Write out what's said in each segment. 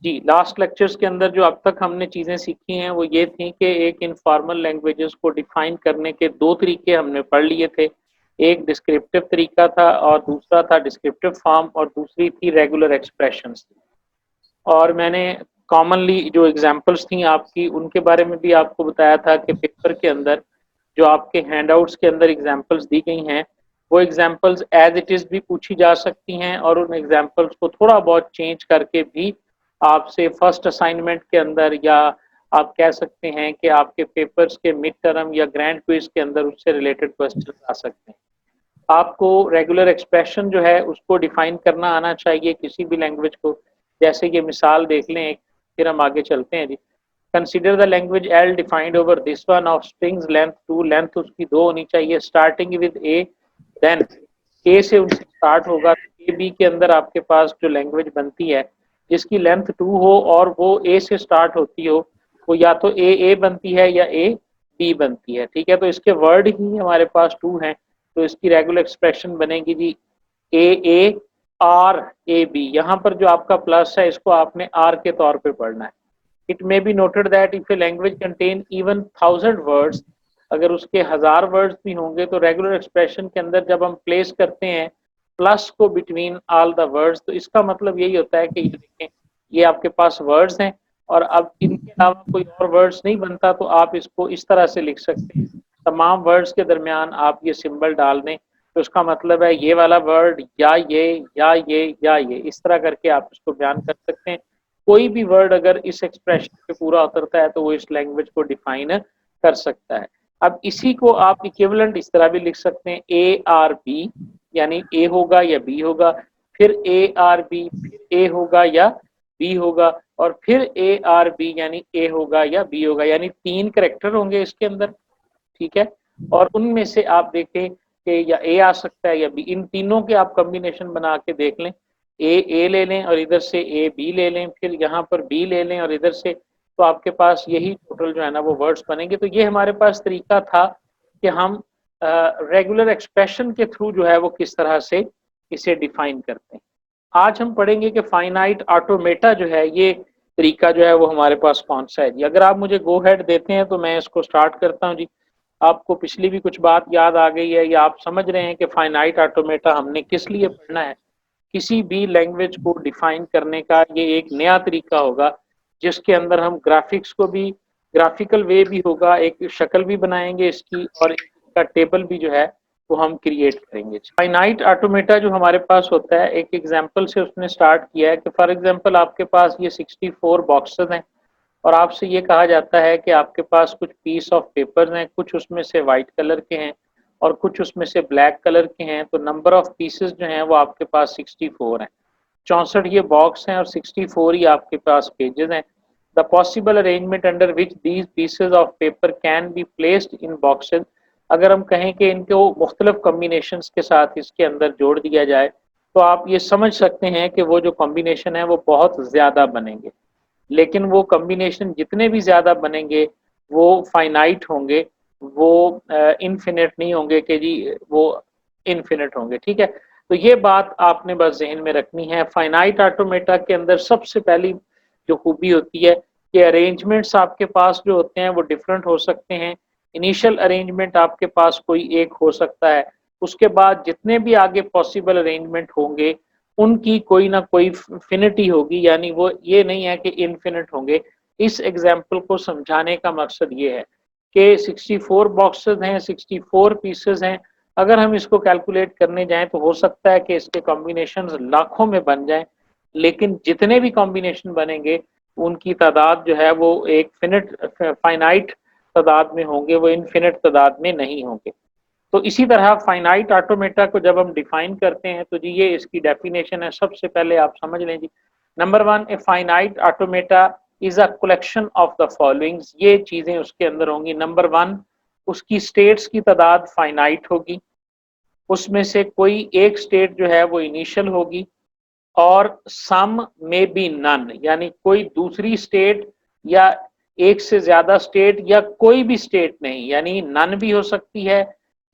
जी, last lectures के अंदर जो अब तक हमने चीज़ें सीखी हैं वो ये थी कि एक इनफॉर्मल लैंग्वेजेस को डिफाइन करने के 2 तरीके हमने पढ़ लिए थे। एक डिस्क्रिप्टिव तरीका था और दूसरा था डिस्क्रिप्टिव फॉर्म और दूसरी थी रेगुलर एक्सप्रेशंस। और मैंने कॉमनली जो एग्ज़ाम्पल्स थी आपकी उनके बारे में भी आपको बताया था कि पेपर के अंदर जो आपके हैंडआउट्स के अंदर एग्ज़ाम्पल्स दी गई हैं, वो एग्ज़ाम्पल्स एज़ इट इज़ भी पूछी जा सकती हैं और उन एग्ज़ाम्पल्स को थोड़ा बहुत चेंज करके भी आपसे फर्स्ट असाइनमेंट के अंदर या आप कह सकते हैं कि आपके पेपर्स के मिड टर्म या ग्रैंड क्विज़ के अंदर उससे रिलेटेड क्वेश्चंस आ सकते हैं। आपको रेगुलर एक्सप्रेशन जो है उसको डिफाइन करना आना चाहिए किसी भी लैंग्वेज को। जैसे ये मिसाल देख लें एक, फिर हम आगे चलते हैं जी। Consider the language L defined over this one of strings length 2, length उसकी 2 होनी चाहिए, starting with A, then A से उनसे स्टार्ट होगा। ए बी के अंदर आपके पास जो लैंग्वेज बनती है जिसकी लेंथ 2 हो और वो ए से स्टार्ट होती हो, वो या तो ए बनती है या ए बी बनती है। ठीक है, तो इसके वर्ड ही हमारे पास 2 हैं, तो इसकी रेगुलर एक्सप्रेशन बनेगी जी ए आर ए बी। यहाँ पर जो आपका प्लस है इसको आपने आर के तौर पे पढ़ना है। It may be noted that if a language contain even 1000 words, अगर उसके 1000 वर्ड्स भी होंगे तो रेगुलर एक्सप्रेशन के अंदर जब हम प्लेस करते हैं प्लस को बिटवीन ऑल द वर्ड्स, तो इसका मतलब यही होता है कि ये देखें ये आपके पास वर्ड्स हैं और अब इनके अलावा कोई और वर्ड्स नहीं बनता, तो आप इसको इस तरह से लिख सकते हैं। तमाम वर्ड्स के दरमियान आप ये सिंबल डाल दें तो उसका मतलब है ये वाला वर्ड या ये या ये या ये, इस तरह करके आप इसको बयान कर सकते हैं। कोई भी वर्ड अगर इस एक्सप्रेशन पे पूरा उतरता है तो वो इस लैंग्वेज को डिफाइन कर सकता है। अब इसी को आप इक्विवेलेंट इस तरह भी लिख सकते हैं ए आर बी, यानी ए होगा या बी होगा, फिर ए आर बी, फिर ए होगा या बी होगा, और फिर ए आर बी यानी ए होगा या बी होगा, यानी 3 करेक्टर होंगे इसके अंदर। ठीक है, और उनमें से आप देखें कि या ए आ सकता है या बी, इन तीनों के आप कॉम्बिनेशन बना के देख लें। ए ले लें और इधर से ए बी ले लें, फिर यहाँ पर बी ले लें और इधर से, तो आपके पास यही टोटल जो है ना वो वर्ड्स बनेंगे। तो ये हमारे पास तरीका था कि हम रेगुलर एक्सप्रेशन के थ्रू जो है वो किस तरह से इसे डिफाइन करते हैं। आज हम पढ़ेंगे कि फाइनाइट ऑटोमेटा जो है ये तरीका जो है वो हमारे पास कौन सा है जी। अगर आप मुझे गो हेड देते हैं तो मैं इसको स्टार्ट करता हूँ जी। आपको पिछली भी कुछ बात याद आ गई है या आप समझ रहे हैं कि फाइनाइट ऑटोमेटा हमने किस लिए पढ़ना है। किसी भी लैंग्वेज को डिफाइन करने का ये एक नया तरीका होगा जिसके अंदर हम ग्राफिक्स को भी, ग्राफिकल वे भी होगा, एक शक्ल भी बनाएंगे इसकी और इसका टेबल भी जो है वो हम क्रिएट करेंगे। फाइनाइट ऑटोमेटा जो हमारे पास होता है, एक एग्जांपल से उसने स्टार्ट किया है कि फॉर एग्जांपल आपके पास ये 64 बॉक्सेस हैं और आपसे ये कहा जाता है कि आपके पास कुछ पीस ऑफ पेपर हैं, कुछ उसमें से वाइट कलर के हैं और कुछ उसमें से ब्लैक कलर के हैं। तो नंबर ऑफ पीसेस जो हैं वो आपके पास 64 हैं। 64 ये बॉक्स हैं और 64 ही आपके पास पेजेस हैं। The possible arrangement under which these pieces of paper can be placed in boxes, अगर हम कहें कि इनको मुख्तलिफ कॉम्बिनेशन के साथ इसके अंदर जोड़ दिया जाए तो आप ये समझ सकते हैं कि वो जो कॉम्बिनेशन है वो बहुत ज़्यादा बनेंगे। लेकिन वो कॉम्बिनेशन जितने भी ज़्यादा बनेंगे वो फाइनाइट होंगे, वो इनफिनिट नहीं होंगे कि जी वो इनफिनिट होंगे। ठीक है, तो ये बात आपने बस जहन में रखनी है। फाइनाइट ऑटोमेटा के अंदर सबसे पहली जो खूबी होती है कि अरेंजमेंट्स आपके पास जो होते हैं वो डिफरेंट हो सकते हैं। इनिशियल अरेंजमेंट आपके पास कोई एक हो सकता है, उसके बाद जितने भी आगे पॉसिबल अरेंजमेंट होंगे उनकी कोई ना कोई फिनिटी होगी, यानी वो ये नहीं है कि इनफिनिट होंगे। इस एग्जाम्पल को समझाने का मकसद ये है कि 64 बॉक्सेस हैं, 64 पीसेस हैं। अगर हम इसको कैलकुलेट करने जाएं तो हो सकता है कि इसके कॉम्बिनेशन लाखों में बन जाएं, लेकिन जितने भी कॉम्बिनेशन बनेंगे उनकी तादाद जो है वो एक फाइनाइट तादाद में होंगे, वो इनफिनिट तादाद में नहीं होंगे। तो इसी तरह फाइनाइट ऑटोमेटा को जब हम डिफाइन करते हैं तो जी ये इसकी डेफिनेशन है। सबसे पहले आप समझ लें जी, number 1, a finite automata is a collection of the followings, ये चीजें उसके अंदर होंगी। नंबर 1, उसकी स्टेट्स की तादाद फाइनाइट होगी, उसमें से कोई एक स्टेट जो है वो इनिशियल होगी, और सम में बी नन, यानी कोई दूसरी स्टेट या एक से ज्यादा स्टेट या कोई भी स्टेट नहीं, यानी नन भी हो सकती है,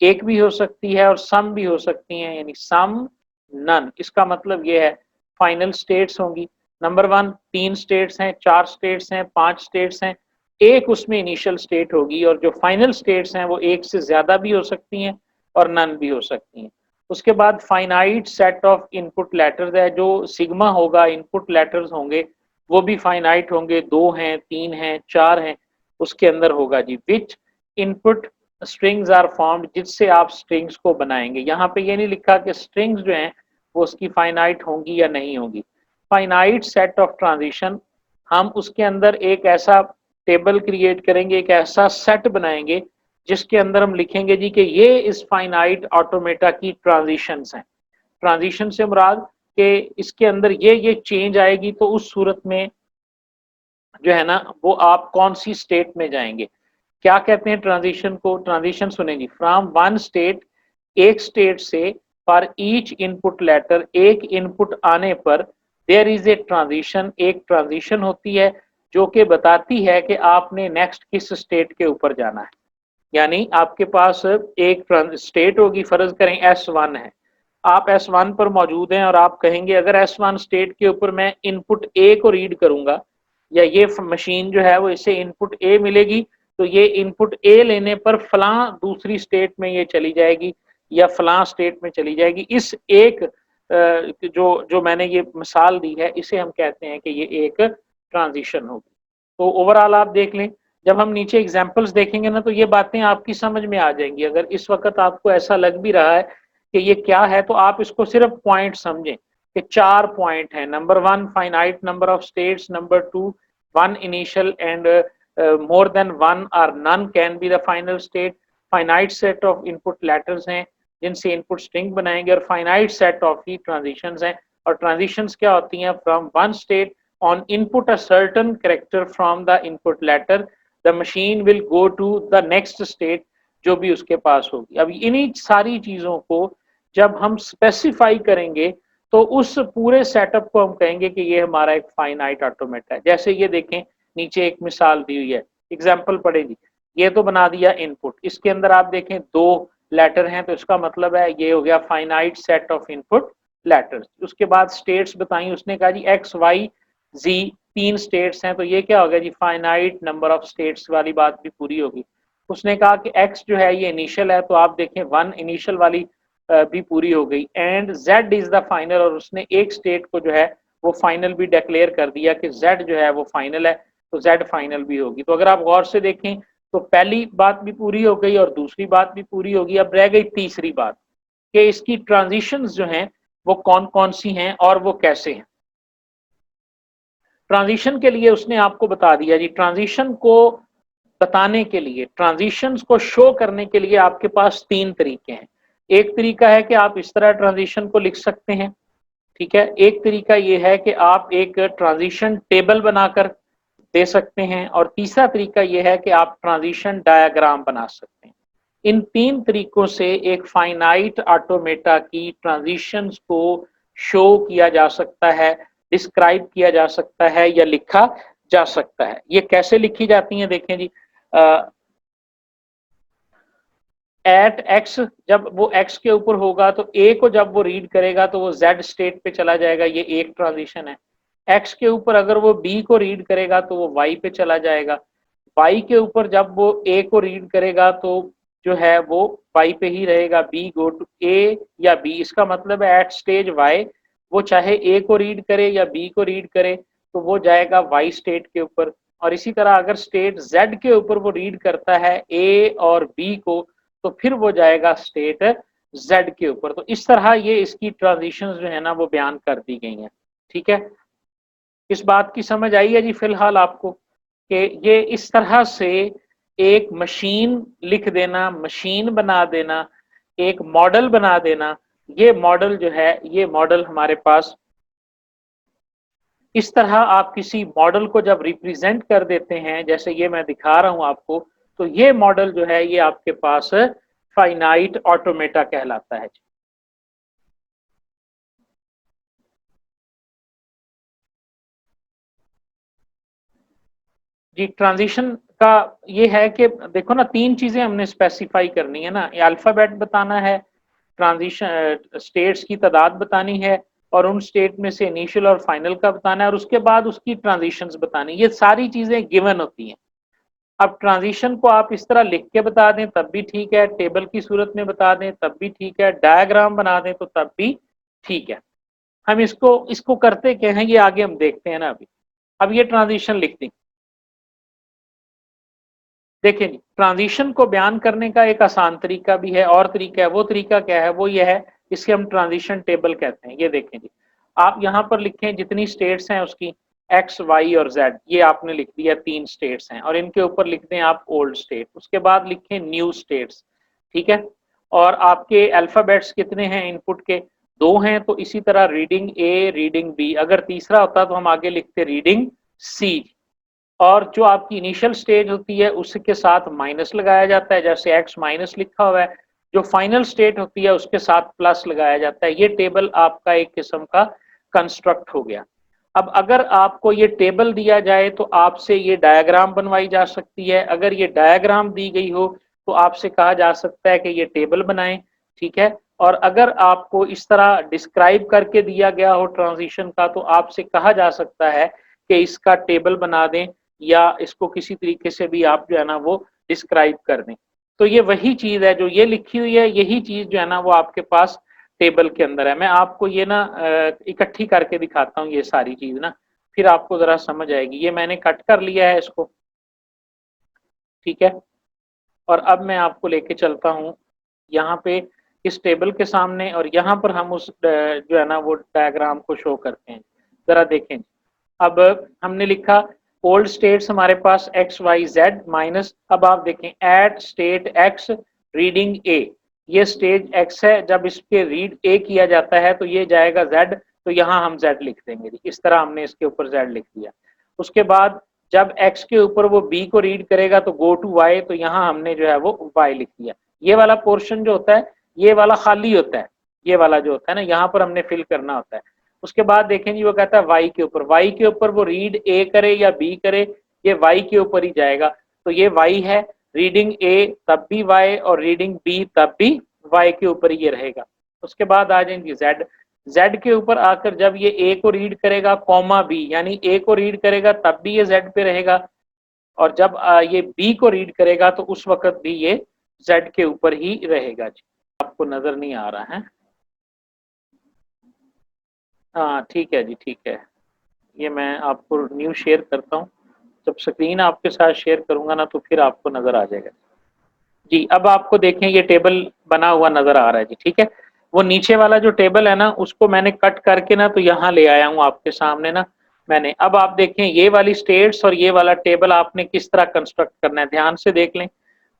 एक भी हो सकती है और सम भी हो सकती हैं, यानी सम नन। इसका मतलब ये है फाइनल स्टेट्स होंगी। नंबर 1 3 स्टेट्स हैं, 4 स्टेट्स हैं, 5 स्टेट्स हैं, एक उसमें इनिशियल स्टेट होगी और जो फाइनल स्टेट्स हैं वो एक से ज़्यादा भी हो सकती हैं और नन भी हो सकती हैं। उसके बाद finite set of input letters है, जो सिग्मा होगा, इनपुट लेटर्स होंगे, वो भी फाइनाइट होंगे, 2 हैं, 3 हैं, 4 हैं, उसके अंदर होगा जी which input strings are formed, जिससे आप स्ट्रिंग्स को बनाएँगे। यहाँ पे ये नहीं लिखा कि स्ट्रिंग्स जो हैं वो उसकी फाइनाइट होंगी या नहीं होंगी। फाइनाइट सेट ऑफ ट्रांजिशन, हम उसके अंदर एक ऐसा टेबल क्रिएट करेंगे, एक ऐसा सेट बनाएंगे जिसके अंदर हम लिखेंगे जी कि ये इस फाइनाइट ऑटोमेटा की ट्रांजिशंस हैं। ट्रांजिशन से मुराद कि इसके अंदर ये चेंज आएगी तो उस सूरत में जो है ना वो आप कौन सी स्टेट में जाएंगे। क्या कहते हैं ट्रांजिशन को? ट्रांजिशन सुने जी, फ्रॉम वन स्टेट, एक स्टेट से, फॉर ईच इनपुट लेटर, एक इनपुट आने पर देयर इज ए ट्रांजिशन, एक ट्रांजिशन होती है जो कि बताती है कि आपने नेक्स्ट किस स्टेट के ऊपर जाना है। यानी आपके पास एक स्टेट होगी, फर्ज करें S1 है, आप S1 पर मौजूद हैं और आप कहेंगे अगर S1 स्टेट के ऊपर मैं इनपुट ए को रीड करूंगा या ये मशीन जो है वो इसे इनपुट ए मिलेगी तो ये इनपुट ए लेने पर फलां दूसरी स्टेट में ये चली जाएगी या फलां स्टेट में चली जाएगी। इस एक जो जो मैंने ये मिसाल दी है इसे हम कहते हैं कि ये एक ट्रांजिशन होगी। तो ओवरऑल आप देख लें, जब हम नीचे एग्जांपल्स देखेंगे ना तो ये बातें आपकी समझ में आ जाएंगी। अगर इस वक्त आपको ऐसा लग भी रहा है कि ये क्या है तो आप इसको सिर्फ पॉइंट समझें कि 4 पॉइंट हैं। Number 1 finite number of states, number 2 one initial and more than one or none can be the final state, finite set of input letters हैं जिनसे इनपुट स्ट्रिंग बनाएंगे और फाइनाइट सेट ऑफ ही transitions हैं। और transitions क्या होती हैं? From one state on input a certain character from the input letter the machine will go to the next state जो भी उसके पास होगी। अब इन्हीं सारी चीज़ों को जब हम स्पेसिफाई करेंगे तो उस पूरे सेटअप को हम कहेंगे कि ये हमारा एक फाइनाइट ऑटोमेटा है। जैसे ये देखें नीचे एक मिसाल दी हुई है, एग्जाम्पल पढ़ेगी। ये तो बना दिया इनपुट, इसके अंदर आप देखें 2 लेटर हैं तो इसका मतलब है ये हो गया finite set of input letters. उसके बाद स्टेट्स बताई उसने, कहा जी एक्स वाई जी 3 स्टेट्स हैं तो ये क्या हो गया जी फाइनाइट नंबर ऑफ स्टेट्स वाली बात भी पूरी होगी। उसने कहा कि एक्स जो है ये इनिशियल है तो आप देखें 1 इनिशियल वाली भी पूरी हो गई and Z is the final, और उसने एक स्टेट को जो है वो फाइनल भी डिक्लेयर कर दिया कि जेड जो है वो फाइनल है तो जेड फाइनल भी होगी। तो अगर आप गौर से देखें तो पहली बात भी पूरी हो गई और दूसरी बात भी पूरी होगी। अब रह गई तीसरी बात कि इसकी ट्रांजिशंस जो हैं वो कौन कौन सी हैं और वो कैसे हैं। ट्रांजिशन के लिए उसने आपको बता दिया जी, ट्रांजिशन को बताने के लिए, ट्रांजिशंस को शो करने के लिए आपके पास 3 तरीके हैं। एक तरीका है कि आप इस तरह ट्रांजिशन को लिख सकते हैं, ठीक है। एक तरीका ये है कि आप एक ट्रांजिशन टेबल बनाकर दे सकते हैं और तीसरा तरीका यह है कि आप ट्रांजिशन डायग्राम बना सकते हैं। इन 3 तरीकों से एक फाइनाइट ऑटोमेटा की ट्रांजिशंस को शो किया जा सकता है, डिस्क्राइब किया जा सकता है या लिखा जा सकता है। ये कैसे लिखी जाती हैं देखें जी, एट एक्स, जब वो एक्स के ऊपर होगा तो ए को जब वो रीड करेगा तो वो जेड स्टेट पे चला जाएगा, ये एक ट्रांजिशन है। एक्स के ऊपर अगर वो बी को रीड करेगा तो वो वाई पे चला जाएगा। वाई के ऊपर जब वो ए को रीड करेगा तो जो है वो वाई पे ही रहेगा, बी गो टू ए या बी। इसका मतलब है एट स्टेज वाई वो चाहे ए को रीड करे या बी को रीड करे तो वो जाएगा वाई स्टेट के ऊपर। और इसी तरह अगर स्टेट जेड के ऊपर वो रीड करता है ए और बी को तो फिर वो जाएगा स्टेट जेड के ऊपर। तो इस तरह ये इसकी ट्रांजिशंस जो है ना वो बयान कर दी गई हैं, ठीक है। इस बात की समझ आई है जी फिलहाल आपको कि ये इस तरह से एक मशीन लिख देना, मशीन बना देना, एक मॉडल बना देना। ये मॉडल जो है ये मॉडल हमारे पास इस तरह आप किसी मॉडल को जब रिप्रेजेंट कर देते हैं जैसे ये मैं दिखा रहा हूं आपको, तो ये मॉडल जो है ये आपके पास फाइनाइट ऑटोमेटा कहलाता है। जी ट्रांजिशन का ये है कि देखो ना 3 चीजें हमने स्पेसिफाई करनी है ना, अल्फाबेट बताना है, ट्रांजिशन स्टेट्स की तादाद बतानी है और उन स्टेट में से इनिशियल और फाइनल का बताना है और उसके बाद उसकी ट्रांजिशंस बतानी। ये सारी चीजें गिवन होती हैं। अब ट्रांजिशन को आप इस तरह लिख के बता दें तब भी ठीक है, टेबल की सूरत में बता दें तब भी ठीक है, डायग्राम बना दें तो तब भी ठीक है। हम इसको इसको करते क्या हैं ये आगे हम देखते हैं ना। अभी अब ये ट्रांजिशन लिख दी। देखिए जी, ट्रांजिशन को बयान करने का एक आसान तरीका भी है और तरीका है। वो तरीका क्या है? वो ये है, इसे हम ट्रांजिशन टेबल कहते हैं। ये देखें जी, आप यहाँ पर लिखें जितनी स्टेट्स हैं उसकी एक्स वाई और जेड, ये आपने लिख दिया 3 स्टेट्स हैं और इनके ऊपर लिख दें आप ओल्ड स्टेट, उसके बाद लिखें न्यू स्टेट्स। ठीक है, और आपके अल्फाबेट्स कितने हैं इनपुट के? 2 हैं, तो इसी तरह रीडिंग ए रीडिंग बी, अगर तीसरा होता तो हम आगे लिखते रीडिंग सी। और जो आपकी इनिशियल स्टेज होती है उसके साथ माइनस लगाया जाता है, जैसे एक्स माइनस लिखा हुआ है। जो फाइनल स्टेट होती है उसके साथ प्लस लगाया जाता है। ये टेबल आपका एक किस्म का कंस्ट्रक्ट हो गया। अब अगर आपको ये टेबल दिया जाए तो आपसे ये डायग्राम बनवाई जा सकती है। अगर ये डायग्राम दी गई हो तो आपसे कहा जा सकता है कि ये टेबल बनाएं। ठीक है, और अगर आपको इस तरह डिस्क्राइब करके दिया गया हो ट्रांजिशन का तो आपसे कहा जा सकता है कि इसका टेबल बना दें या इसको किसी तरीके से भी आप जो है ना वो डिस्क्राइब कर दें। तो ये वही चीज है जो ये लिखी हुई है, यही चीज जो है ना वो आपके पास टेबल के अंदर है। मैं आपको ये ना इकट्ठी करके दिखाता हूँ ये सारी चीज ना, फिर आपको जरा समझ आएगी। ये मैंने कट कर लिया है इसको, ठीक है, और अब मैं आपको लेके चलता हूँ यहाँ पे इस टेबल के सामने और यहाँ पर हम उस जो है ना वो डायग्राम को शो करते हैं। जरा देखें, अब हमने लिखा ओल्ड स्टेट्स हमारे पास एक्स वाई जेड माइनस, अब आप देखें at state X reading A, ये स्टेज एक्स है, जब इसके रीड ए किया जाता है तो ये जाएगा जेड, तो यहाँ हम जेड लिख देंगे। इस तरह हमने इसके ऊपर जेड लिख दिया। उसके बाद जब एक्स के ऊपर वो बी को रीड करेगा तो गो टू वाई, तो यहाँ हमने जो है वो वाई लिख दिया। ये वाला पोर्शन जो होता है ये वाला खाली होता है, ये वाला जो होता है ना यहाँ पर हमने फिल करना होता है। उसके बाद देखें जी वो कहता है वाई के ऊपर, वाई के ऊपर वो रीड ए करे या बी करे ये वाई के ऊपर ही जाएगा, तो ये वाई है। रीडिंग ए तब भी वाई और रीडिंग बी तब भी वाई के ऊपर ही ये रहेगा। उसके बाद आ जाएंगे जेड, जेड के ऊपर आकर जब ये ए को रीड करेगा कॉमा बी, यानी ए को रीड करेगा तब भी ये जेड पे रहेगा, और जब ये बी को रीड करेगा तो उस वक्त भी ये जेड के ऊपर ही रहेगा। जी आपको नजर नहीं आ रहा है? हाँ ठीक है जी, ठीक है। ये मैं आपको न्यू शेयर करता हूँ, जब स्क्रीन आपके साथ शेयर करूंगा ना तो फिर आपको नजर आ जाएगा। जी अब आपको देखें ये टेबल बना हुआ नजर आ रहा है जी, ठीक है। वो नीचे वाला जो टेबल है ना उसको मैंने कट करके ना तो यहाँ ले आया हूँ आपके सामने ना मैंने। अब आप देखें ये वाली स्टेट्स और ये वाला टेबल आपने किस तरह कंस्ट्रक्ट करना है, ध्यान से देख लें।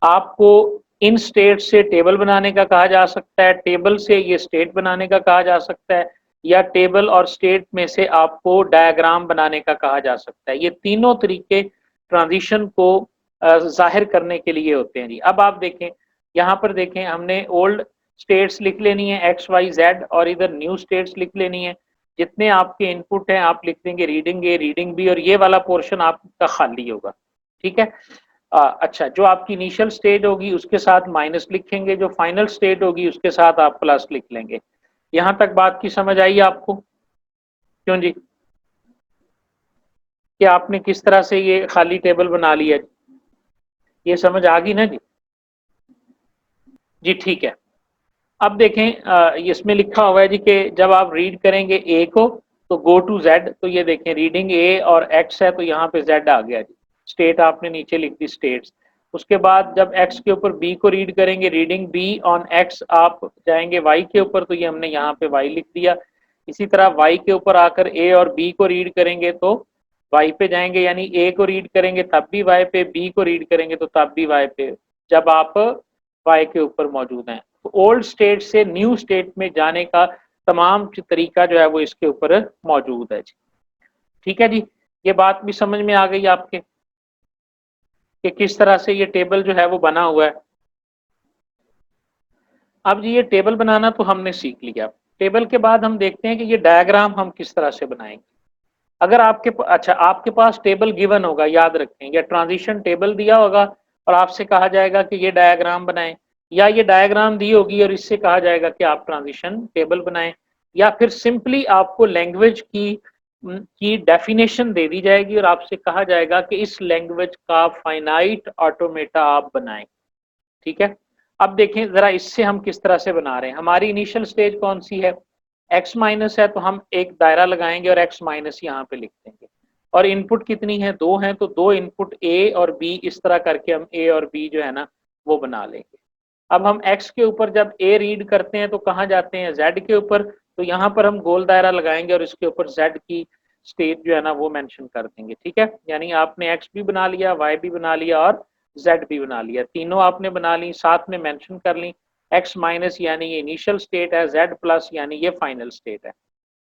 आपको इन स्टेट से टेबल बनाने का कहा जा सकता है, टेबल से ये स्टेट बनाने का कहा जा सकता है, या टेबल और स्टेट में से आपको डायग्राम बनाने का कहा जा सकता है। ये तीनों तरीके ट्रांजिशन को जाहिर करने के लिए होते हैं जी। अब आप देखें यहाँ पर देखें हमने ओल्ड स्टेट्स लिख लेनी है एक्स वाई जेड और इधर न्यू स्टेट्स लिख लेनी है। जितने आपके इनपुट हैं आप लिख देंगे रीडिंग ए रीडिंग बी और ये वाला पोर्शन आपका खाली होगा। ठीक है, अच्छा जो आपकी इनिशियल स्टेट होगी उसके साथ माइनस लिखेंगे, जो फाइनल स्टेट होगी उसके साथ आप प्लस लिख लेंगे। यहाँ तक बात की समझ आई आपको? क्यों जी, कि आपने किस तरह से ये खाली टेबल बना लिया, ये समझ आ गई ना जी? जी ठीक है। अब देखें इसमें लिखा हुआ है जी कि जब आप रीड करेंगे ए को तो गो टू जेड, तो ये देखें रीडिंग ए और एक्स है तो यहाँ पे जेड आ गया जी। स्टेट आपने नीचे लिख दी स्टेट्स। उसके बाद जब एक्स के ऊपर बी को रीड करेंगे रीडिंग बी ऑन एक्स, आप जाएंगे वाई के ऊपर तो ये हमने यहाँ पे वाई लिख दिया। इसी तरह वाई के ऊपर आकर ए और बी को रीड करेंगे तो वाई पे जाएंगे, यानी ए को रीड करेंगे तब भी वाई पे, बी को रीड करेंगे तो तब भी वाई पे, जब आप वाई के ऊपर मौजूद हैं। तो ओल्ड स्टेट से न्यू स्टेट में जाने का तमाम तरीका जो है वो इसके ऊपर मौजूद है जी। ठीक है जी, ये बात भी समझ में आ गई आपके कि किस तरह से ये टेबल जो है वो बना हुआ है। अब जी ये टेबल बनाना तो हमने सीख लिया। टेबल के बाद हम देखते हैं कि ये डायग्राम हम किस तरह से बनाएंगे। अगर आपके अच्छा आपके पास टेबल गिवन होगा, याद रखें, या ट्रांजिशन टेबल दिया होगा और आपसे कहा जाएगा कि ये डायग्राम बनाएं, या ये डायग्राम दी होगी और इससे कहा जाएगा कि आप ट्रांजिशन टेबल बनाएं, या फिर सिंपली आपको लैंग्वेज की डेफिनेशन दे दी जाएगी और आपसे कहा जाएगा कि इस लैंग्वेज का फाइनाइट ऑटोमेटा आप बनाएं। ठीक है, अब देखें जरा इससे हम किस तरह से बना रहे हैं। हमारी इनिशियल स्टेज कौन सी है, x माइनस है, तो हम एक दायरा लगाएंगे और x माइनस यहाँ पे लिख देंगे। और इनपुट कितनी है, 2 है, तो 2 इनपुट a और b, इस तरह करके हम a और b जो है ना वो बना लेंगे। अब हम x के ऊपर जब a रीड करते हैं तो कहाँ जाते हैं, z के ऊपर, तो यहाँ पर हम गोल दायरा लगाएंगे और इसके ऊपर z की स्टेट जो है ना वो मेंशन कर देंगे। ठीक है, यानी आपने x भी बना लिया, y भी बना लिया और z भी बना लिया, तीनों आपने बना ली, साथ में मेंशन कर ली। x माइनस यानी ये इनिशियल स्टेट है, z प्लस यानी ये फाइनल स्टेट है।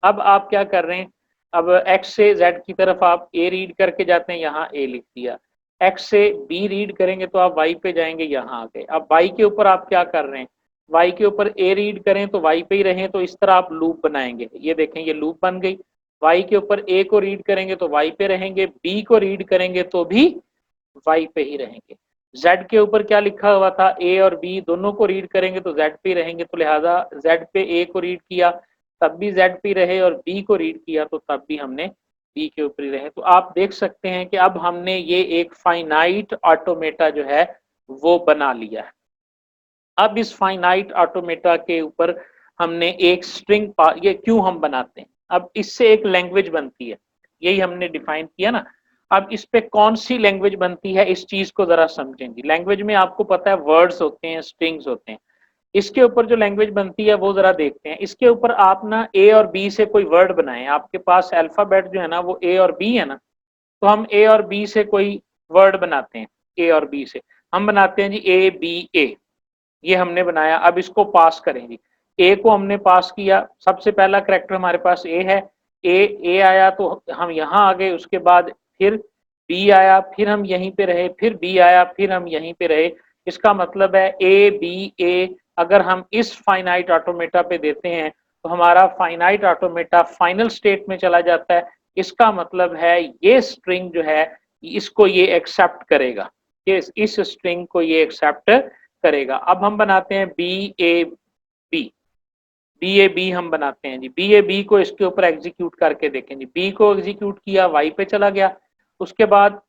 अब आप क्या कर रहे हैं, अब x से z की तरफ आप a रीड करके जाते हैं, यहाँ a लिख दिया। x से b रीड करेंगे तो आप y पे जाएंगे, यहाँ आ गए। अब y के ऊपर आप क्या कर रहे हैं, y के ऊपर a रीड करें तो y पे ही रहें, तो इस तरह आप लूप बनाएंगे। ये देखें ये लूप बन गई। y के ऊपर a को रीड करेंगे तो y पे रहेंगे, b को रीड करेंगे तो भी y पे ही रहेंगे। z के ऊपर क्या लिखा हुआ था, a और b दोनों को रीड करेंगे तो z पे ही रहेंगे, तो लिहाजा z पे a को रीड किया तब भी z पे रहे, और b को रीड किया तो तब भी हमने b के ऊपर ही रहे। तो आप देख सकते हैं कि अब हमने ये एक फाइनाइट ऑटोमेटा जो है वो बना लिया है। अब इस फाइनाइट ऑटोमेटा के ऊपर हमने एक स्ट्रिंग, ये क्यों हम बनाते हैं, अब इससे एक लैंग्वेज बनती है, यही हमने डिफाइन किया ना। अब इस पे कौन सी लैंग्वेज बनती है, इस चीज को जरा समझेंगे। लैंग्वेज में आपको पता है वर्ड्स होते हैं, स्ट्रिंग्स होते हैं। इसके ऊपर जो लैंग्वेज बनती है वो जरा देखते हैं। इसके ऊपर आप ना ए और बी से कोई वर्ड बनाएं, आपके पास अल्फाबेट जो है ना वो ए और बी है ना, तो हम ए और बी से कोई वर्ड बनाते हैं। ए और बी से हम बनाते हैं जी ए बी ए, ये हमने बनाया। अब इसको पास करें जी, ए को हमने पास किया, सबसे पहला करेक्टर हमारे पास ए है, ए आया तो हम यहाँ आ गए, उसके बाद फिर बी आया, फिर हम यहीं पे रहे, फिर बी आया, फिर हम यहीं पे रहे। इसका मतलब है ए बी ए, अगर हम इस फाइनाइट ऑटोमेटा पे देते हैं तो हमारा फाइनाइट ऑटोमेटा फाइनल स्टेट में चला जाता है। इसका मतलब है ये स्ट्रिंग जो है इसको ये एक्सेप्ट करेगा, ये इस स्ट्रिंग को ये एक्सेप्ट करेगा। अब हम बनाते हैं बी ए बी हम बनाते हैं जी, बी ए बी को इसके ऊपर एग्जीक्यूट करके देखें जी। बी को एग्जीक्यूट किया, वाई पे चला गया, उसके बाद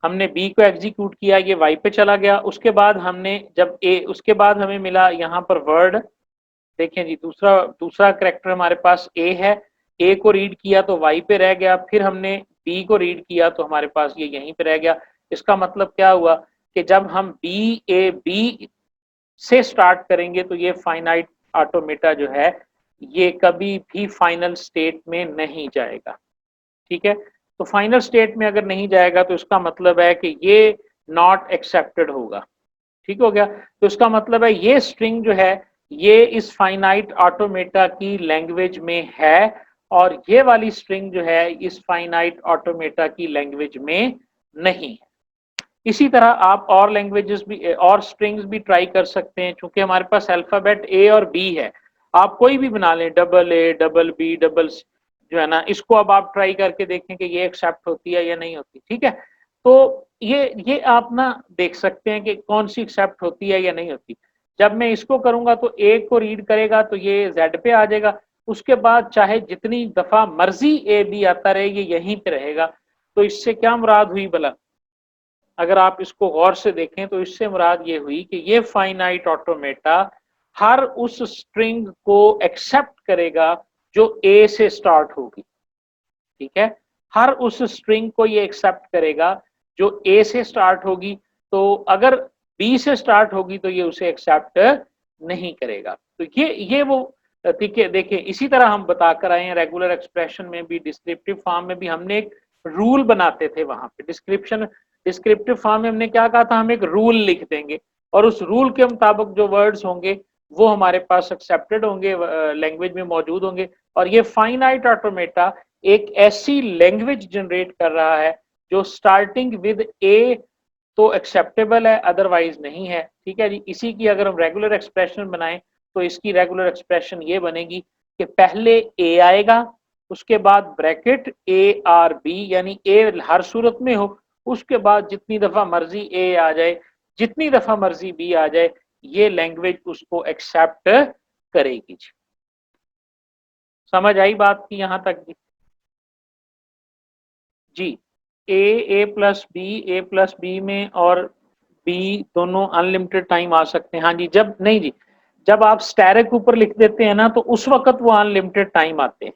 हमने बी को एग्जीक्यूट किया, ये वाई पे चला गया। उसके बाद हमने जब ए, उसके बाद हमें मिला यहाँ पर वर्ड, देखें जी दूसरा दूसरा करेक्टर हमारे पास ए है, ए को रीड किया तो वाई पे रह गया, फिर हमने बी को रीड किया तो हमारे पास ये यहीं पे रह गया। इसका मतलब क्या हुआ कि जब हम बी ए बी से स्टार्ट करेंगे तो ये फाइनाइट ऑटोमेटा जो है ये कभी भी फाइनल स्टेट में नहीं जाएगा। ठीक है, तो फाइनल स्टेट में अगर नहीं जाएगा तो इसका मतलब है कि ये नॉट एक्सेप्टेड होगा। ठीक हो गया, तो इसका मतलब है ये स्ट्रिंग जो है ये इस फाइनाइट ऑटोमेटा की लैंग्वेज में है, और ये वाली स्ट्रिंग जो है इस फाइनाइट ऑटोमेटा की लैंग्वेज में नहीं है। इसी तरह आप और लैंग्वेजेस भी और स्ट्रिंग्स भी ट्राई कर सकते हैं, क्योंकि हमारे पास अल्फाबेट ए और बी है। आप कोई भी बना लें, double A double B double जो है ना, इसको अब आप ट्राई करके देखें कि ये एक्सेप्ट होती है या नहीं होती। ठीक है, तो ये आप ना देख सकते हैं कि कौन सी एक्सेप्ट होती है या नहीं होती। जब मैं इसको करूंगा तो ए को रीड करेगा तो ये जेड पे आ जाएगा, उसके बाद चाहे जितनी दफा मर्जी ए बी आता रहे ये यहीं पे रहेगा। तो इससे क्या मुराद हुई भला, अगर आप इसको गौर से देखें तो इससे मुराद ये हुई कि ये फाइनाइट ऑटोमेटा हर उस स्ट्रिंग को एक्सेप्ट करेगा जो ए से स्टार्ट होगी। ठीक है, हर उस स्ट्रिंग को ये एक्सेप्ट करेगा जो ए से स्टार्ट होगी, तो अगर बी से स्टार्ट होगी तो ये उसे एक्सेप्ट नहीं करेगा। तो ये वो ठीक है। देखिए इसी तरह हम बताकर आए हैं, रेगुलर एक्सप्रेशन में भी डिस्क्रिप्टिव फॉर्म में भी हमने एक रूल बनाते थे। वहां पे डिस्क्रिप्टिव फॉर्म में हमने क्या कहा था, हम एक रूल लिख देंगे और उस रूल के मुताबिक जो वर्ड्स होंगे वो हमारे पास एक्सेप्टेड होंगे, लैंग्वेज में मौजूद होंगे। और ये फाइनाइट ऑटोमेटा एक ऐसी लैंग्वेज जनरेट कर रहा है जो स्टार्टिंग विद ए तो एक्सेप्टेबल है, अदरवाइज नहीं है। ठीक है जी, इसी की अगर हम रेगुलर एक्सप्रेशन बनाएं तो इसकी रेगुलर एक्सप्रेशन ये बनेगी कि पहले ए आएगा, उसके बाद ब्रैकेट ए आर बी, यानी ए हर सूरत में हो, उसके बाद जितनी दफा मर्जी ए आ जाए, जितनी दफा मर्जी बी आ जाए, ये लैंग्वेज उसको एक्सेप्ट करेगी। समझ आई बात की यहाँ तक जी? ए प्लस बी में और बी दोनों अनलिमिटेड टाइम आ सकते हैं। हाँ जी, जब नहीं जी, जब आप स्टैरिक ऊपर लिख देते हैं ना तो उस वक्त वो अनलिमिटेड टाइम आते हैं।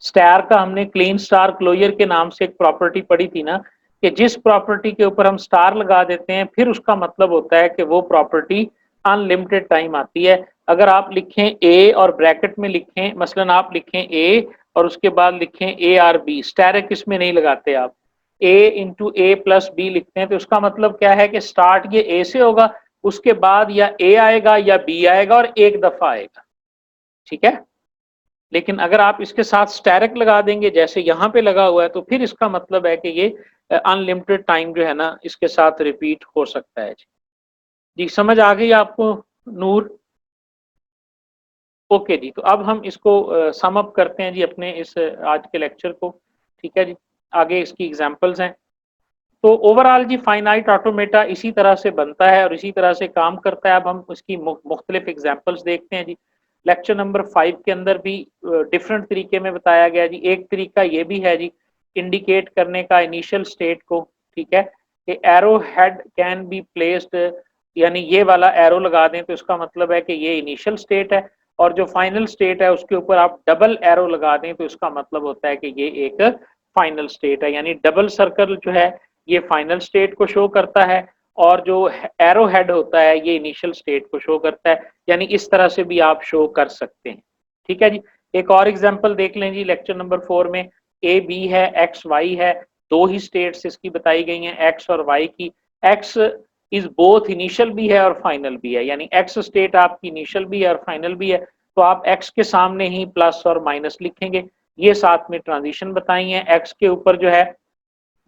स्टार का हमने क्लीन स्टार क्लोजर के नाम से एक प्रॉपर्टी पढ़ी थी ना, कि जिस प्रॉपर्टी के ऊपर हम स्टार लगा देते हैं फिर उसका मतलब होता है कि वो प्रॉपर्टी अनलिमिटेड टाइम आती है। अगर आप लिखें ए और ब्रैकेट में लिखें, मसलन आप लिखें ए और उसके बाद लिखें ए आर बी, स्टैरिक इसमें नहीं लगाते आप, ए इंटू ए प्लस बी लिखते हैं, तो उसका मतलब क्या है कि स्टार्ट ये ए से होगा, उसके बाद या ए आएगा या बी आएगा और एक दफा आएगा, ठीक है। लेकिन अगर आप इसके साथ स्टैरिक लगा देंगे जैसे यहाँ पे लगा हुआ है तो फिर इसका मतलब है कि ये अनलिमिटेड टाइम जो है ना इसके साथ रिपीट हो सकता है। जी समझ आ गई आपको नूर? ओके जी, तो अब हम इसको सम अप करते हैं जी अपने इस आज के लेक्चर को, ठीक है जी। आगे इसकी एग्जांपल्स हैं। तो ओवरऑल जी फाइनाइट ऑटोमेटा इसी तरह से बनता है और इसी तरह से काम करता है। अब हम उसकी मुख्तलिफ एग्जांपल्स देखते हैं जी। लेक्चर नंबर 5 के अंदर भी डिफरेंट तरीके में बताया गया जी। एक तरीका ये भी है जी इंडिकेट करने का इनिशियल स्टेट को, ठीक है, कि arrow head can be placed, यानी ये वाला एरो लगा दें तो इसका मतलब है कि ये इनिशियल स्टेट है, और जो फाइनल स्टेट है उसके ऊपर आप डबल एरो लगा दें तो इसका मतलब होता है कि ये एक फाइनल स्टेट है। यानी डबल सर्कल जो है ये फाइनल स्टेट को शो करता है और जो एरो हेड होता है ये इनिशियल स्टेट को शो करता है। यानी इस तरह से भी आप शो कर सकते हैं, ठीक है जी। एक और एग्जांपल देख लें जी लेक्चर नंबर 4 में। ए बी है, एक्स वाई है, दो ही स्टेट्स इसकी बताई गई हैं एक्स और वाई की। एक्स इज बोथ इनिशियल भी है और फाइनल भी है, यानी एक्स स्टेट आपकी इनिशियल भी है और फाइनल भी है, तो आप एक्स के सामने ही प्लस और माइनस लिखेंगे। ये साथ में ट्रांजिशन बताई है। एक्स के ऊपर जो है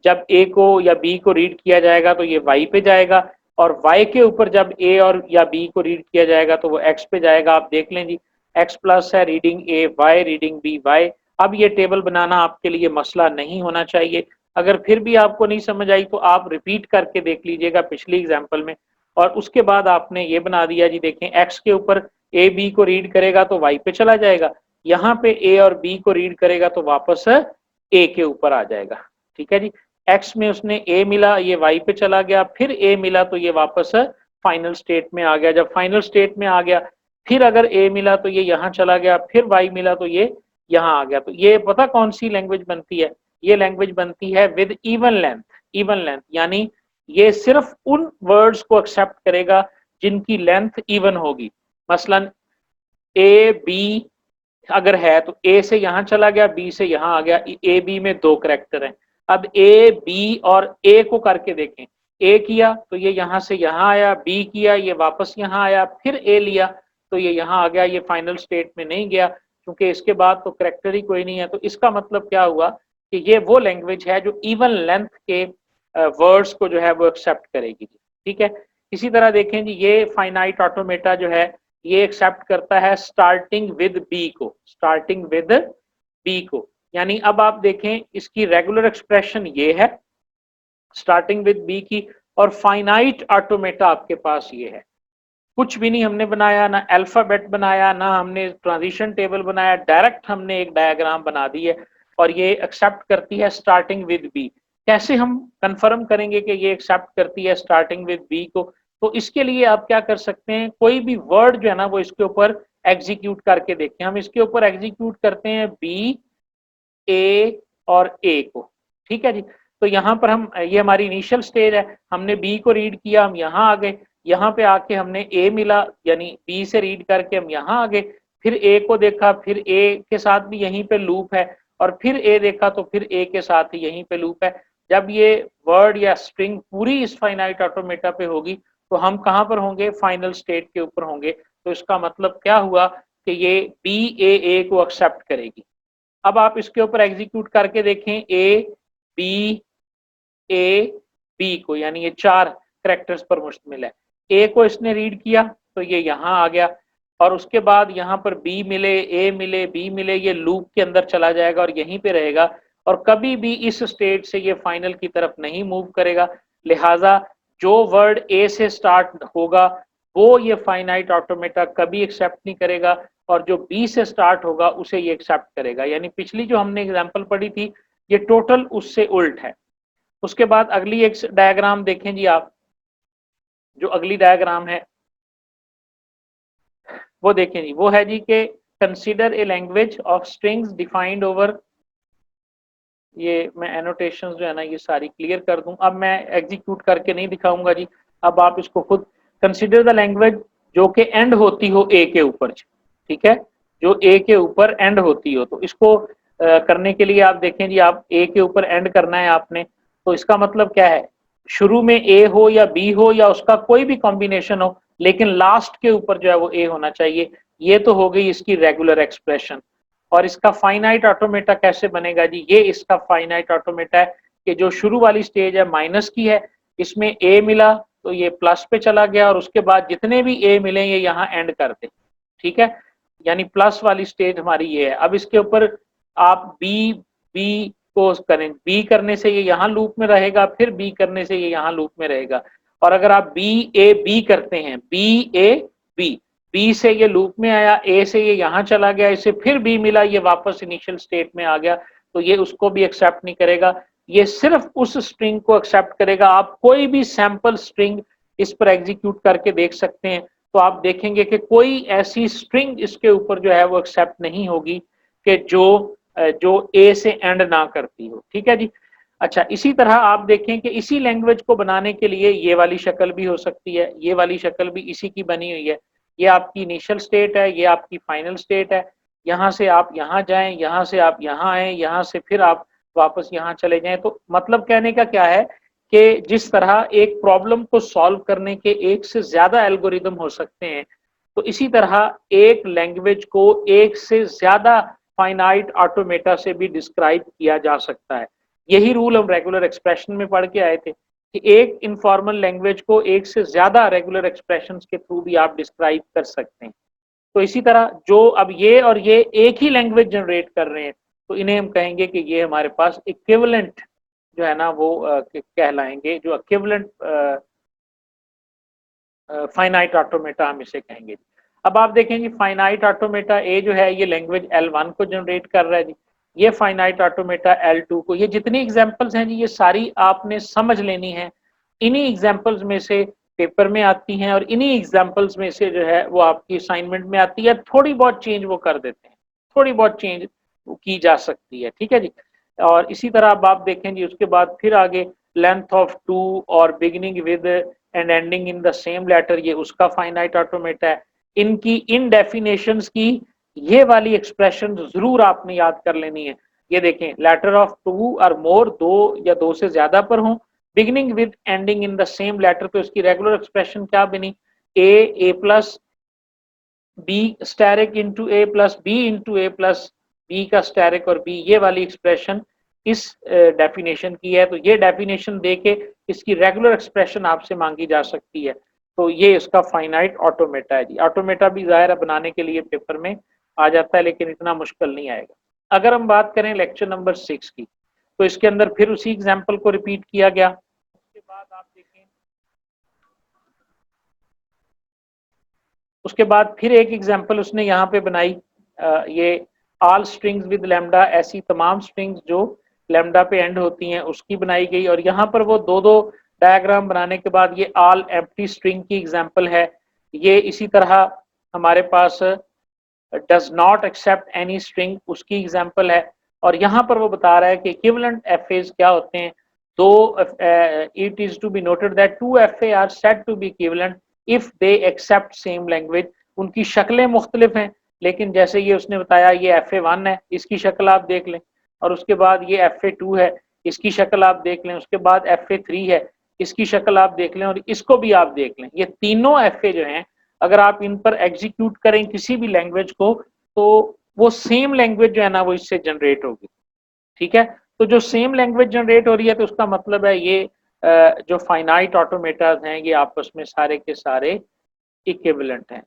जब ए को या बी को रीड किया जाएगा तो ये वाई पे जाएगा, और वाई के ऊपर जब ए और या बी को रीड किया जाएगा तो वो एक्स पे जाएगा। आप देख लें जी, एक्स प्लस है, reading A Y, reading B Y. अब ये टेबल बनाना आपके लिए मसला नहीं होना चाहिए। अगर फिर भी आपको नहीं समझ आई तो आप रिपीट करके देख लीजिएगा पिछली एग्जाम्पल में, और उसके बाद आपने ये बना दिया जी। देखें एक्स के ऊपर ए बी को रीड करेगा तो वाई पे चला जाएगा, यहाँ पे ए और बी को रीड करेगा तो वापस ए के ऊपर आ जाएगा, ठीक है जी। एक्स में उसने ए मिला, ये वाई पे चला गया, फिर ए मिला तो ये वापस फाइनल स्टेट में आ गया। जब फाइनल स्टेट में आ गया फिर अगर ए मिला तो ये यहाँ चला गया, फिर वाई मिला तो ये यहाँ आ गया। तो ये पता कौन सी लैंग्वेज बनती है? ये लैंग्वेज बनती है with even length. Even length यानी ये सिर्फ उन वर्ड्स को एक्सेप्ट करेगा जिनकी लेंथ इवन होगी। मसलन ए बी अगर है तो ए से यहां चला गया, बी से यहां आ गया। ए बी में दो करेक्टर हैं। अब ए बी और ए को करके देखें। ए किया तो ये यहां से यहां आया, बी किया ये वापस यहां आया, फिर ए लिया तो ये यहां आ गया। ये फाइनल स्टेट में नहीं गया क्योंकि इसके बाद तो करेक्टर ही कोई नहीं है। तो इसका मतलब क्या हुआ कि ये वो लैंग्वेज है जो इवन लेंथ के वर्ड्स को जो है वो एक्सेप्ट करेगी, ठीक है। इसी तरह देखें जी, ये फाइनाइट ऑटोमेटा जो है ये एक्सेप्ट करता है स्टार्टिंग विद बी को, स्टार्टिंग विद बी को। यानी अब आप देखें इसकी रेगुलर एक्सप्रेशन ये है स्टार्टिंग विद बी की, और फाइनाइट ऑटोमेटा आपके पास ये है। कुछ भी नहीं हमने बनाया, ना अल्फाबेट बनाया, ना हमने ट्रांजिशन टेबल बनाया, डायरेक्ट हमने एक डायग्राम बना दी है और ये एक्सेप्ट करती है स्टार्टिंग विद बी। कैसे हम कंफर्म करेंगे कि ये एक्सेप्ट करती है स्टार्टिंग विद बी को? तो इसके लिए आप क्या कर सकते हैं, कोई भी वर्ड जो है ना वो इसके ऊपर एग्जीक्यूट करके देखें। हम इसके ऊपर एग्जीक्यूट करते हैं बी, ए और ए को, ठीक है जी। तो यहाँ पर हम, ये हमारी इनिशियल स्टेज है, हमने बी को रीड किया, हम यहाँ आ गए, यहाँ पे आके हमने ए मिला, यानी बी से रीड करके हम यहाँ आ गए, फिर ए को देखा, फिर ए के साथ भी यहीं पे लूप है, और फिर ए देखा तो फिर ए के साथ ही यहीं पे लूप है। जब ये वर्ड या स्ट्रिंग पूरी इस फाइनाइट ऑटोमेटा पे होगी तो हम कहाँ पर होंगे? फाइनल स्टेट के ऊपर होंगे। तो इसका मतलब क्या हुआ कि ये बी ए को एक्सेप्ट करेगी। अब आप इसके ऊपर एग्जीक्यूट करके देखें ए बी को, यानी ये चार करेक्टर्स पर मुश्तमिल है। ए को इसने रीड किया तो ये यहाँ आ गया, और उसके बाद यहाँ पर बी मिले, ए मिले, बी मिले, ये लूप के अंदर चला जाएगा और यहीं पे रहेगा, और कभी भी इस स्टेट से ये फाइनल की तरफ नहीं मूव करेगा। लिहाजा जो वर्ड ए से स्टार्ट होगा वो ये फाइनाइट ऑटोमेटा कभी एक्सेप्ट नहीं करेगा, और जो बी से स्टार्ट होगा उसे ये एक्सेप्ट करेगा। यानी पिछली जो हमने एग्जांपल पढ़ी थी ये टोटल उससे उल्ट है। उसके बाद अगली एक डायग्राम देखें जी आप, जो अगली डायग्राम है वो देखें जी, वो है जी के consider a language of strings defined over, ये मैं एनोटेशंस जो है ना ये सारी क्लियर कर दूं। अब मैं एग्जीक्यूट करके नहीं दिखाऊंगा जी, अब आप इसको खुद कंसीडर द लैंग्वेज जो कि एंड होती हो ए के ऊपर, ठीक है, जो ए के ऊपर एंड होती हो। तो इसको करने के लिए आप देखें जी, आप ए के ऊपर एंड करना है आपने, तो इसका मतलब क्या है, शुरू में ए हो या बी हो या उसका कोई भी कॉम्बिनेशन हो, लेकिन लास्ट के ऊपर जो है वो ए होना चाहिए। ये तो हो गई इसकी रेगुलर एक्सप्रेशन। और इसका फाइनाइट ऑटोमेटा कैसे बनेगा जी, ये इसका फाइनाइट ऑटोमेटा है कि जो शुरू वाली स्टेज है माइनस की है, इसमें ए मिला तो ये प्लस पे चला गया और उसके बाद जितने भी ए मिले ये यहाँ एंड कर दे, ठीक है। यानी प्लस वाली स्टेज हमारी ये है। अब इसके ऊपर आप बी बी को करें, बी करने से ये यहाँ लूप में रहेगा, फिर बी करने से ये यहाँ लूप में रहेगा। और अगर आप बी ए बी करते हैं, बी ए बी, बी से ये लूप में आया, ए से ये यहाँ चला गया, इसे फिर बी मिला, ये वापस इनिशियल स्टेट में आ गया, तो ये उसको भी एक्सेप्ट नहीं करेगा। ये सिर्फ उस स्ट्रिंग को एक्सेप्ट करेगा। आप कोई भी सैंपल स्ट्रिंग इस पर एग्जीक्यूट करके देख सकते हैं, तो आप देखेंगे कि कोई ऐसी स्ट्रिंग इसके ऊपर जो है वो एक्सेप्ट नहीं होगी कि जो ए से एंड ना करती हो, ठीक है जी। अच्छा, इसी तरह आप देखें कि इसी लैंग्वेज को बनाने के लिए ये वाली शक्ल भी हो सकती है, ये वाली शक्ल भी इसी की बनी हुई है। ये आपकी इनिशियल स्टेट है, ये आपकी फाइनल स्टेट है। यहाँ से आप यहाँ जाएं, यहाँ से आप यहाँ आए, यहाँ से फिर आप वापस यहाँ चले जाएं। तो मतलब कहने का क्या है कि जिस तरह एक प्रॉब्लम को सॉल्व करने के एक से ज्यादा एल्गोरिदम हो सकते हैं, तो इसी तरह एक लैंग्वेज को एक से ज्यादा फाइनाइट ऑटोमेटा से भी डिस्क्राइब किया जा सकता है। यही रूल हम रेगुलर एक्सप्रेशन में पढ़ के आए थे कि एक इनफॉर्मल लैंग्वेज को एक से ज्यादा रेगुलर एक्सप्रेशंस के थ्रू भी आप डिस्क्राइब कर सकते हैं। तो इसी तरह जो अब ये और ये एक ही लैंग्वेज जनरेट कर रहे हैं, तो इन्हें हम कहेंगे कि ये हमारे पास इक्विवेलेंट जो है ना वो कहलाएंगे, जो इक्विवेलेंट फाइनाइट ऑटोमेटा हम इसे कहेंगे। अब आप देखेंगे फाइनाइट ऑटोमेटा ए जो है ये लैंग्वेज L1 को जनरेट कर रहा है जी, ये फाइनाइट ऑटोमेटा L2 को। ये जितनी एग्जांपल्स हैं जी ये सारी आपने समझ लेनी है, इन्हीं एग्जांपल्स में से पेपर में आती हैं और इन्हीं एग्जांपल्स में से जो है वो आपकी असाइनमेंट में आती है। थोड़ी बहुत चेंज वो कर देते हैं, थोड़ी बहुत चेंज की जा सकती है, ठीक है जी। और इसी तरह अब आप देखें जी, उसके बाद फिर आगे लेंथ ऑफ 2 और beginning with and ending in the same letter, ये उसका फाइनाइट ऑटोमेटा है। इनकी इन डेफिनेशंस की ये वाली एक्सप्रेशन जरूर आपने याद कर लेनी है। ये देखें, लेटर ऑफ 2 और मोर, 2 या 2 से ज्यादा पर हों, beginning with ending in the same letter, तो इसकी रेगुलर एक्सप्रेशन क्या बनी, A plus B asterisk into A plus B into A plus B का स्टैरिक और बी, ये वाली एक्सप्रेशन इस डेफिनेशन की है। तो ये डेफिनेशन देके इसकी रेगुलर एक्सप्रेशन आपसे मांगी जा सकती है। तो ये इसका फाइनाइट ऑटोमेटा है जी। ऑटोमेटा भी जाहिर बनाने के लिए पेपर में आ जाता है, लेकिन इतना मुश्किल नहीं आएगा। अगर हम बात करें लेक्चर नंबर 6 की, तो इसके अंदर फिर उसी एग्जाम्पल को रिपीट किया गया। उसके बाद आप देखें, उसके बाद फिर एक एग्जाम्पल उसने यहाँ पे बनाई, ये ऑल स्ट्रिंग्स विद लैम्डा, ऐसी तमाम स्ट्रिंग्स जो लैम्डा पे एंड होती हैं उसकी बनाई गई। और यहाँ पर वो दो दो डायग्राम बनाने के बाद ये ऑल एम्प्टी स्ट्रिंग की एग्जाम्पल है। ये इसी तरह हमारे पास does not accept any string, उसकी एग्जाम्पल है। और यहाँ पर वो बता रहा है कि इक्विवेलेंट एफएज क्या होते हैं। दो it is to be noted that 2 FA are said to be equivalent if they accept same language. उनकी शक्लें मुख्तलिफ हैं, लेकिन जैसे ये उसने बताया ये FA1 है, इसकी शक्ल आप देख लें, और उसके बाद ये FA2 है, इसकी शक्ल आप देख लें, उसके बाद FA3 है, इसकी शक्ल आप देख लें, और इसको भी आप देख लें। ये तीनों FA जो हैं, अगर आप इन पर एग्जीक्यूट करें किसी भी लैंग्वेज को, तो वो सेम लैंग्वेज जो है ना वो इससे जनरेट होगी, ठीक है। तो जो सेम लैंग्वेज जनरेट हो रही है, तो उसका मतलब है ये जो फाइनाइट ऑटोमेटाज हैं ये आपस में सारे के सारे इक्विवेलेंट हैं,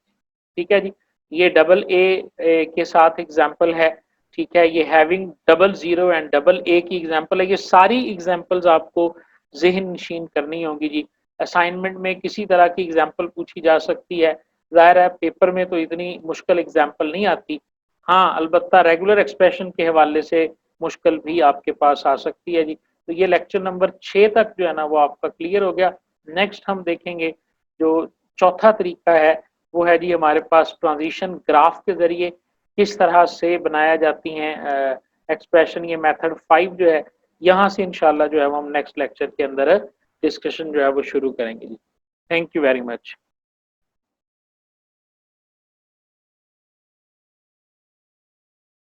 ठीक है जी। ये डबल ए के साथ एग्जाम्पल है, ठीक है। ये having double zero and double A की एग्जाम्पल है। ये सारी एग्जाम्पल्स आपको जहन नशीन करनी होगी जी। असाइनमेंट में किसी तरह की एग्जाम्पल पूछी जा सकती है, ज़ाहिर है पेपर में तो इतनी मुश्किल एग्जाम्पल नहीं आती। हाँ, अलबत्ता रेगुलर एक्सप्रेशन के हवाले से मुश्किल भी आपके पास आ सकती है जी। तो ये लेक्चर नंबर 6 तक जो है ना वो आपका क्लियर हो गया। नेक्स्ट हम देखेंगे जो चौथा तरीका है, वो है जी हमारे पास ट्रांज़िशन ग्राफ के ज़रिए किस तरह से बनाया जाती हैं एक्सप्रेशन। ये मेथड 5 जो है, यहाँ से इंशाल्लाह जो है वो हम नेक्स्ट लेक्चर के अंदर डिस्कशन जो है वो शुरू करेंगे जी। Thank you very much.